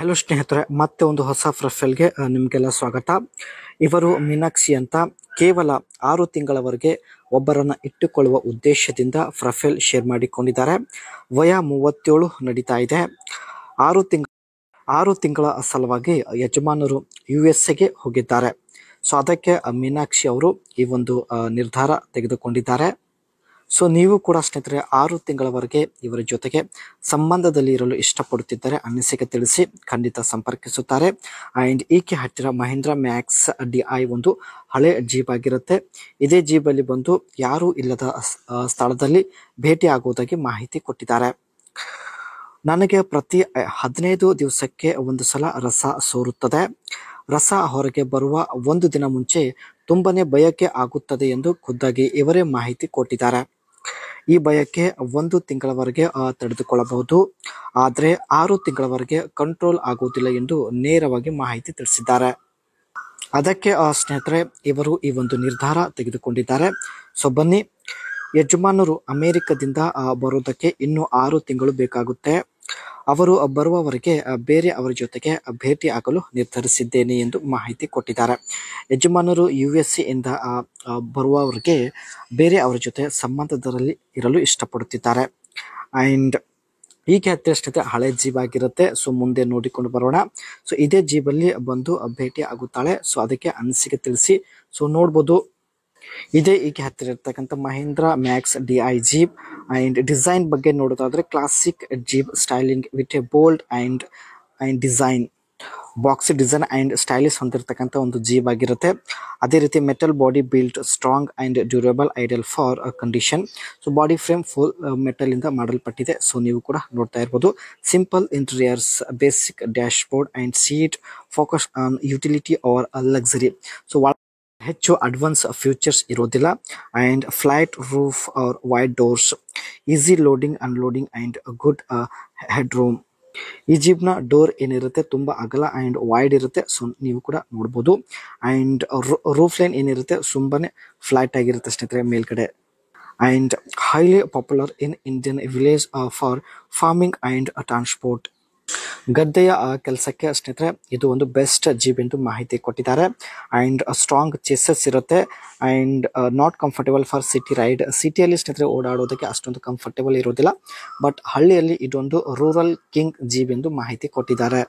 Hello ಸ್ನೇಹಿತರೆ, ಮತ್ತೆ ಒಂದು ಹೊಸ ಪ್ರೊಫೈಲ್ಗೆ ನಿಮಗೆಲ್ಲ ಸ್ವಾಗತ. ಇವರು ಮೀನಾಕ್ಷಿ ಅಂತ ಕೇವಲ 6 ತಿಂಗಳವರೆಗೆ ಒಬ್ಬರನ್ನ ಇಟ್ಟುಕೊಳ್ಳುವ ಉದ್ದೇಶದಿಂದ ಪ್ರೊಫೈಲ್ ಶೇರ್ ಮಾಡಿಕೊಂಡಿದ್ದಾರೆ. ವಯ 37 ನಡೀತಾ ಇದೆ. 6 ತಿಂಗಳ ಸಲುವಾಗಿ ಯಜಮಾನರು USA ಹೋಗಿದ್ದಾರೆ. ಸೊ ಅದಕ್ಕೆ ಮೀನಾಕ್ಷಿ ಅವರು ಈ ಒಂದು ನಿರ್ಧಾರ ತೆಗೆದುಕೊಂಡಿದ್ದಾರೆ. ಸೊ ನೀವು ಕೂಡ ಸ್ನೇಹಿತರೆ 6 ತಿಂಗಳವರೆಗೆ ಇವರ ಜೊತೆಗೆ ಸಂಬಂಧದಲ್ಲಿ ಇರಲು ಇಷ್ಟಪಡುತ್ತಿದ್ದರೆ ಅನಿಸಿಕೆ ತಿಳಿಸಿ, ಖಂಡಿತ ಸಂಪರ್ಕಿಸುತ್ತಾರೆ. ಆ್ಯಂಡ್ ಈಕೆ ಹತ್ತಿರ ಮಹೀಂದ್ರಾ ಮ್ಯಾಕ್ಸ್ DI ಒಂದು ಹಳೆ ಜೀಪ್ ಆಗಿರುತ್ತೆ. ಇದೇ ಜೀಬಲ್ಲಿ ಬಂದು ಯಾರೂ ಇಲ್ಲದ ಸ್ಥಳದಲ್ಲಿ ಭೇಟಿ ಆಗುವುದಾಗಿ ಮಾಹಿತಿ ಕೊಟ್ಟಿದ್ದಾರೆ. ನನಗೆ ಪ್ರತಿ 15 ದಿವಸಕ್ಕೆ ಒಂದು ಸಲ ರಸ ಸೋರುತ್ತದೆ. ರಸ ಹೊರಗೆ ಬರುವ ಒಂದು ದಿನ ಮುಂಚೆ ತುಂಬನೇ ಬಯಕೆ ಆಗುತ್ತದೆ ಎಂದು ಖುದ್ದಾಗಿ ಇವರೇ ಮಾಹಿತಿ ಕೊಟ್ಟಿದ್ದಾರೆ. ಈ ಬಯಕೆ 1 ತಿಂಗಳವರೆಗೆ ತಡೆದುಕೊಳ್ಳಬಹುದು, ಆದರೆ 6 ತಿಂಗಳವರೆಗೆ ಕಂಟ್ರೋಲ್ ಆಗುವುದಿಲ್ಲ ಎಂದು ನೇರವಾಗಿ ಮಾಹಿತಿ ತಿಳಿಸಿದ್ದಾರೆ. ಅದಕ್ಕೆ ಸ್ನೇಹಿತರೆ ಇವರು ಈ ಒಂದು ನಿರ್ಧಾರ ತೆಗೆದುಕೊಂಡಿದ್ದಾರೆ. ಸೊ ಬನ್ನಿ, ಯಜಮಾನರು ಅಮೆರಿಕದಿಂದ ಬರೋದಕ್ಕೆ ಇನ್ನೂ 6 ತಿಂಗಳು ಬೇಕಾಗುತ್ತೆ. ಅವರು ಬರುವವರೆಗೆ ಬೇರೆ ಅವರ ಜೊತೆಗೆ ಭೇಟಿ ಆಗಲು ನಿರ್ಧರಿಸಿದ್ದೇನೆ ಎಂದು ಮಾಹಿತಿ ಕೊಟ್ಟಿದ್ದಾರೆ. ಯಜಮಾನರು USA ಇಂದ ಬರುವವರೆಗೆ ಬೇರೆ ಅವರ ಜೊತೆ ಸಂಬಂಧದಲ್ಲಿ ಇರಲು ಇಷ್ಟಪಡುತ್ತಿದ್ದಾರೆ. ಆ್ಯಂಡ್ ಹೀಗೆ ಹತ್ತಿರ ಹಳೆ ಜೀಬ್ ಆಗಿರುತ್ತೆ. ಸೊ ಮುಂದೆ ನೋಡಿಕೊಂಡು ಬರೋಣ. ಸೊ ಇದೇ ಜೀಬಲ್ಲಿ ಬಂದು ಭೇಟಿ ಆಗುತ್ತಾಳೆ. ಸೊ ಅದಕ್ಕೆ ಅನಿಸಿಕೆ ತಿಳಿಸಿ. ಸೊ ನೋಡ್ಬೋದು, ಇದೇ ಈಗ ಹತ್ತಿರ ಇರ್ತಕ್ಕಂಥ Mahindra max DI jeep. And design ಬಗ್ಗೆ ನೋಡೋದಾದ್ರೆ classic jeep styling with a bold and design, boxy design and stylish ಹೊಂದಿರತಕ್ಕಂಥ ಒಂದು ಜೀಪ್ ಆಗಿರುತ್ತೆ. ಅದೇ ರೀತಿ metal body built, strong and durable, ideal for condition. So body frame full metal ಇಂದ ಮಾಡಲ್ಪಟ್ಟಿದೆ. So ನೀವು ಕೂಡ ನೋಡ್ತಾ ಇರ್ಬೋದು. Simple interiors, basic dashboard and seat, focus on utility or luxury. So ಹೆಚ್ಚು ಅಡ್ವಾನ್ಸ್ ಫ್ಯೂಚರ್ಸ್ ಇರೋದಿಲ್ಲ. And flight roof or wide doors, easy loading unloading and good headroom. ಈ ಜೀಪ್ನ ಡೋರ್ ಏನಿರುತ್ತೆ ತುಂಬ ಅಗಲ ಆ್ಯಂಡ್ ವೈಡ್ ಇರುತ್ತೆ. So ನೀವು ಕೂಡ ನೋಡ್ಬೋದು. ಆ್ಯಂಡ್ ರೂಫ್ ಲೈನ್ ಏನಿರುತ್ತೆ ತುಂಬಾನೇ ಫ್ಲಾಟ್ ಆಗಿರುತ್ತೆ ಸ್ನೇಹಿತರೆ ಮೇಲ್ಗಡೆ. And highly popular in Indian village for farming and transport. ಗದ್ದೆಯ ಕೆಲಸಕ್ಕೆ ಸ್ನೇಹಿತರೆ ಇದು ಒಂದು ಬೆಸ್ಟ್ ಜೀಪ್ ಎಂದು ಮಾಹಿತಿ ಕೊಟ್ಟಿದ್ದಾರೆ. ಆ್ಯಂಡ್ ಸ್ಟ್ರಾಂಗ್ ಚೆಸಸ್ ಇರುತ್ತೆ. And not comfortable for city ride. ಸಿಟಿಯಲ್ಲಿ ಸ್ನೇಹಿತರೆ ಓಡಾಡೋದಕ್ಕೆ ಅಷ್ಟೊಂದು ಕಂಫರ್ಟೇಬಲ್ ಇರೋದಿಲ್ಲ. ಬಟ್ ಹಳ್ಳಿಯಲ್ಲಿ ಇದೊಂದು ರೂರಲ್ ಕಿಂಗ್ ಜೀಪ್ ಎಂದು ಮಾಹಿತಿ ಕೊಟ್ಟಿದ್ದಾರೆ.